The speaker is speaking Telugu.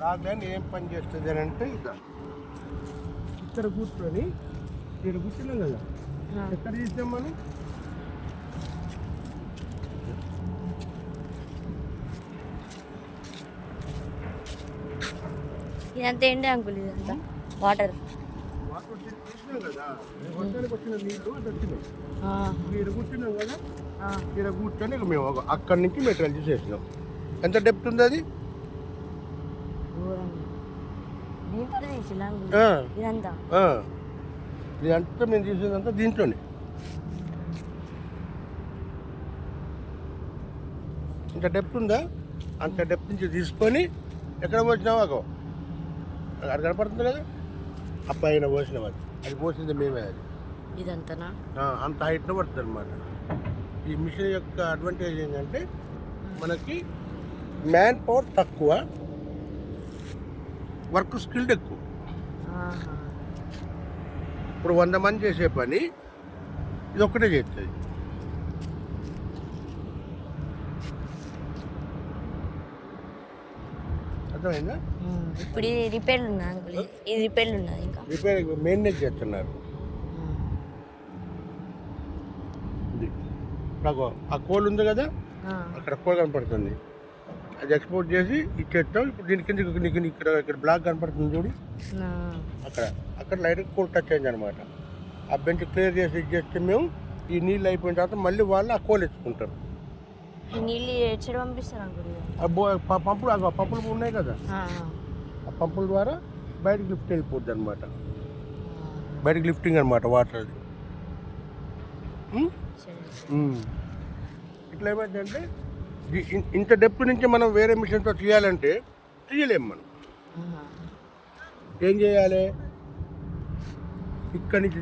రాక్ లైన్ ఏం పని చేస్తుంది అని అంటే ఇక్కడ కూర్చొని ఇక్కడ కూర్చున్నాం కదా, ఎక్కడ తీసాం మనం? ఇదంతా ఏంటి అంకుల్? ఇదంతా వాటర్ తీసినాం కదా, వర్షానికి వచ్చిన నీళ్ళు అది వచ్చినాయి. ఇక్కడ కూర్చున్నాం కదా, ఇక్కడ కూర్చొని ఇక మేము అక్కడి నుంచి మెటీరియల్ తీసేసినాం. ఎంత డెప్త్ ఉంది అది? ఇదంతా మేము తీసేదంతా దీంట్లోనే. ఇంత డెప్త్ ఉందా? అంత డెప్త్ నుంచి తీసుకొని ఎక్కడ పోసినావా? అది కనపడుతుంది కదా, అబ్బాయిన పోసినాం. అది పోసింది మేమే. అది ఇదంతా అంత హైట్లో పడుతుంది అనమాట. ఈ మిషన్ యొక్క అడ్వాంటేజ్ ఏంటంటే మనకి మ్యాన్ పవర్ తక్కువ, వర్క్ స్కిల్డ్ ఎక్కువ. ఇప్పుడు 100 మంది చేసే పని ఇది ఒక్కటే చేస్తుంది. అర్థమైందా? ఇప్పుడు ఇది రిపేర్లు ఉన్నది అంకుల్, ఇది రిపేర్లు ఉన్నది. ఇంకా రిపేర్ మెయింటెనెన్స్ చేస్తున్నారు. ఇది ఆ కోల్ ఉంది కదా, అక్కడ కోల్ కనపడుతుంది. అది ఎక్స్పోర్ట్ చేసి ఇచ్చేస్తాం. ఇప్పుడు దీని కింద నీకు ఇక్కడ బ్లాక్ కనపడుతుంది చూడు, అక్కడ లైట్ కోల్ టచ్ అయింది అనమాట. ఆ బెంచ్ క్లియర్ చేసి ఇచ్చేస్తే మేము ఈ నీళ్ళు అయిపోయిన తర్వాత మళ్ళీ వాళ్ళు ఆ కోల్ ఎత్తుకుంటారు. నీళ్ళు ఎక్కడ పంపిస్తారు అంకుల్? పంపులు ఉన్నాయి కదా, ఆ పంపుల ద్వారా బయటకు లిఫ్ట్ వెళ్ళిపోద్ది అనమాట. బయటకు లిఫ్టింగ్ అనమాట వాటర్. అది ఇట్లా ఏమైందంటే ఇంత డెప్త్ నుంచి మనం వేరే మిషన్తో తీయాలంటే తీయలేము. మనం ఏం చేయాలి? ఇక్కడి నుంచి